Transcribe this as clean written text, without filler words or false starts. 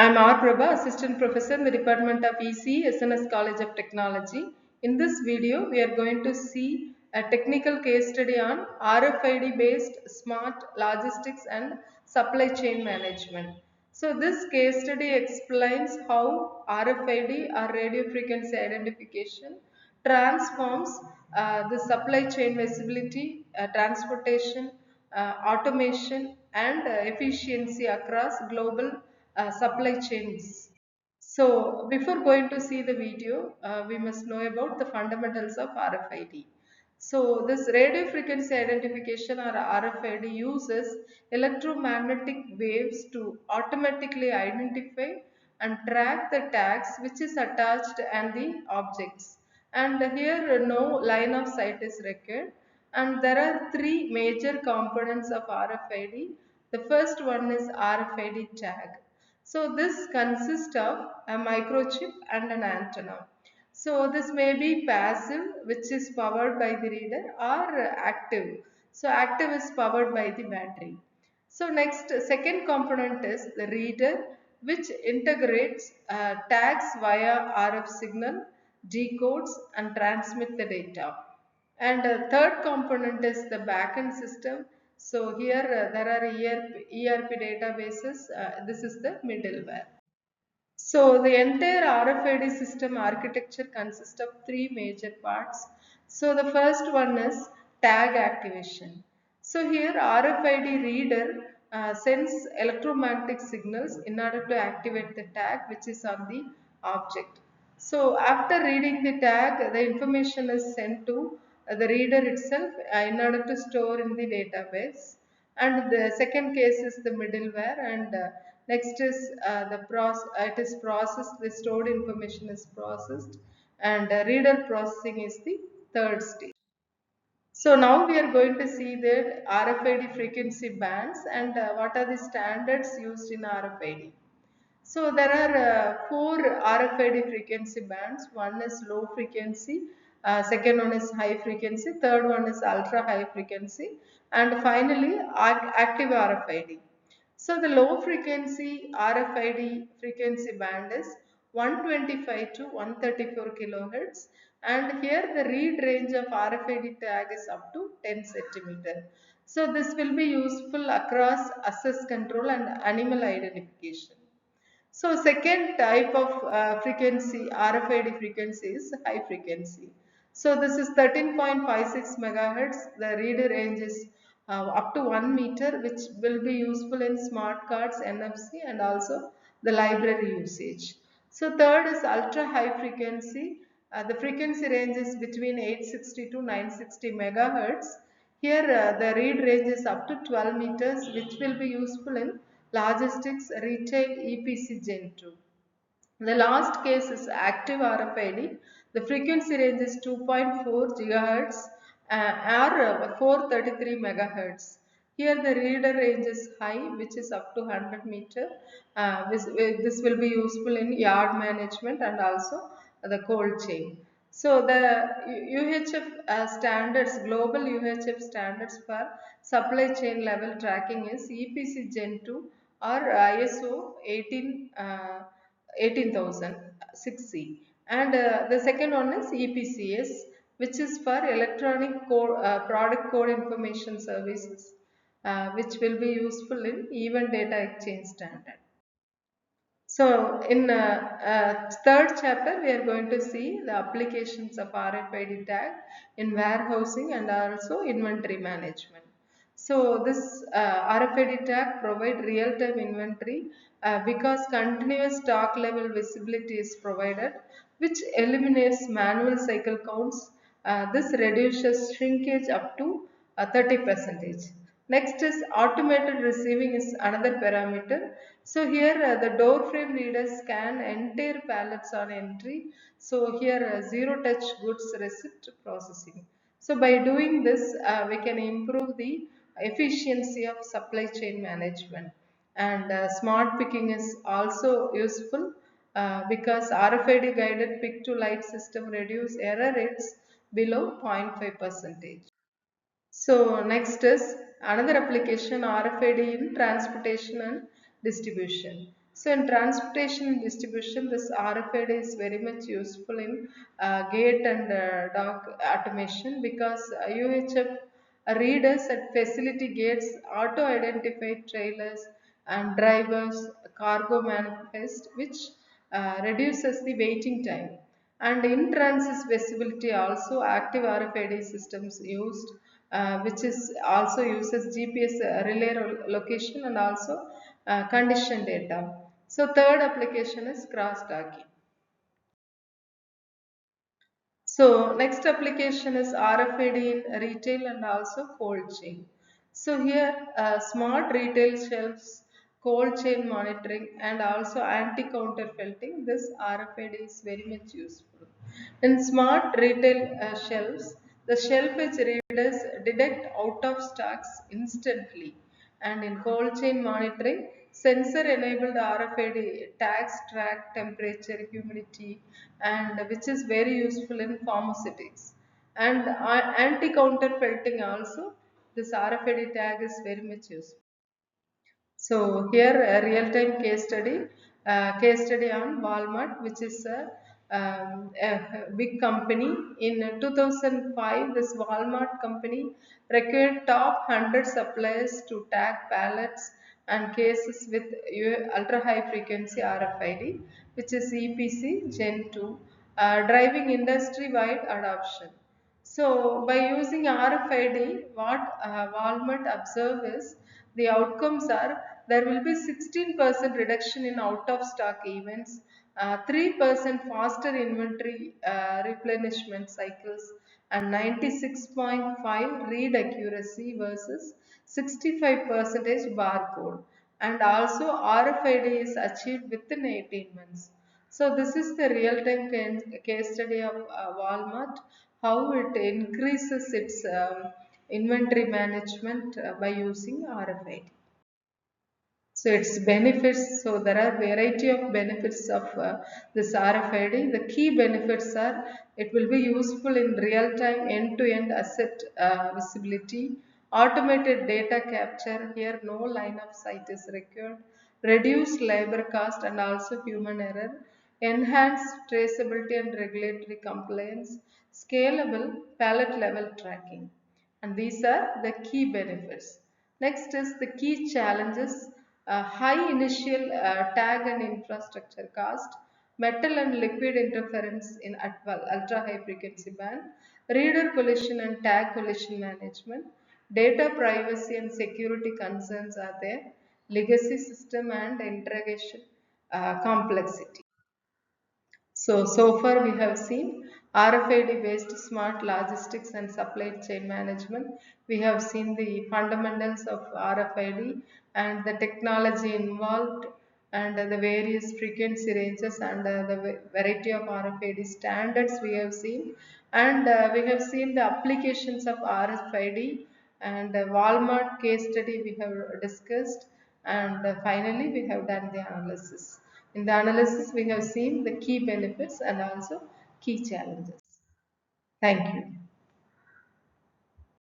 I'm R. Prabha, Assistant Professor in the Department of EC, SNS College of Technology. In this video, we are going to see a technical case study on RFID based smart logistics and supply chain management. So, this case study explains how RFID or radio frequency identification transforms the supply chain visibility, transportation, automation, and efficiency across global supply chains. So, before going to see the video, we must know about the fundamentals of RFID. So, this radio frequency identification or RFID uses electromagnetic waves to automatically identify and track the tags which is attached and the objects. And here, no line of sight is required. And there are three major components of RFID. The first one is RFID tag. So this consists of a microchip and an antenna. So this may be passive, which is powered by the reader, or active. So active is powered by the battery. So next, second component is the reader, which integrates tags via RF signal, decodes and transmit the data. And third component is the backend system. So here there are ERP databases. This is the middleware. So the entire RFID system architecture consists of three major parts. So the first one is tag activation. So here RFID reader sends electromagnetic signals in order to activate the tag which is on the object. So after reading the tag, the information is sent to the reader itself in order to store in the database. And the second case is the middleware, and next is it is processed. The stored information is processed, and reader processing is the third stage. So now we are going to see the RFID frequency bands and what are the standards used in RFID. So there are four RFID frequency bands. One is low frequency, second one is high frequency, third one is ultra high frequency, and finally active RFID. So the low frequency RFID frequency band is 125 to 134 kilohertz, and here the read range of RFID tag is up to 10 centimeter. So this will be useful across access control and animal identification. So second type of frequency, RFID frequency is high frequency. So this is 13.56 megahertz. The reader range is up to 1 meter, which will be useful in smart cards, NFC, and also the library usage. So third is ultra high frequency. The frequency range is between 860 to 960 megahertz. Here the read range is up to 12 meters, which will be useful in logistics, retail, EPC Gen 2. The last case is active RFID. The frequency range is 2.4 gigahertz or 433 megahertz. Here the reader range is high, which is up to 100 meter. This will be useful in yard management and also the cold chain. So the UHF standards, global UHF standards for supply chain level tracking is EPC Gen 2 or ISO 18006C, and the second one is EPCS, which is for electronic product code information services, which will be useful in event data exchange standard. So in third chapter, we are going to see the applications of RFID tag in warehousing and also inventory management. So this RFID tag provide real-time inventory because continuous stock level visibility is provided, which eliminates manual cycle counts. This reduces shrinkage up to 30%. Next is automated receiving is another parameter. So here the door frame readers scan entire pallets on entry. So here zero touch goods receipt processing. So by doing this, we can improve the efficiency of supply chain management. And smart picking is also useful because RFID guided pick to light system reduce error rates below 0.5 percentage. So next is another application RFID in transportation and distribution. So in transportation and distribution, this RFID is very much useful in gate and dock automation because UHF readers at facility gates auto-identify trailers and drivers, cargo manifest, which reduces the waiting time. And in transit visibility also active RFID systems used, which is also uses GPS relay location and also condition data. So third application is cross-docking. So next application is RFID in retail and also cold chain. So here smart retail shelves, cold chain monitoring and also anti-counterfeiting. This RFID is very much useful. In smart retail shelves, the shelf edge readers detect out of stocks instantly, and in cold chain monitoring, sensor enabled RFID tags track temperature, humidity, and which is very useful in pharmaceutics. And anti counterfeiting also, this RFID tag is very much useful. So here a real-time case study on Walmart, which is a big company. In 2005, this Walmart company required top 100 suppliers to tag pallets and cases with ultra high frequency RFID, which is EPC Gen 2, driving industry-wide adoption. So by using RFID, what Walmart observe is the outcomes are there will be 16% reduction in out of stock events, 3% faster inventory replenishment cycles, and 96.5 read accuracy versus 65 percentage barcode. And also RFID is achieved within 18 months. So this is the real-time case study of Walmart, how it increases its inventory management by using RFID. So its benefits, so there are variety of benefits of this RFID. The key benefits are it will be useful in real-time end-to-end asset visibility, automated data capture, here no line of sight is required, reduced labor cost and also human error, enhanced traceability and regulatory compliance, scalable pallet level tracking. And these are the key benefits. Next is the key challenges, high initial tag and infrastructure cost, metal and liquid interference in at ultra high frequency band, reader collision and tag collision management, data privacy and security concerns are there, legacy system and integration complexity. So far we have seen RFID based smart logistics and supply chain management. We have seen the fundamentals of RFID and the technology involved and the various frequency ranges and the variety of RFID standards we have seen, and we have seen the applications of RFID and Walmart case study we have discussed, and finally we have done the analysis. In the analysis we have seen the key benefits and also key challenges. Thank you.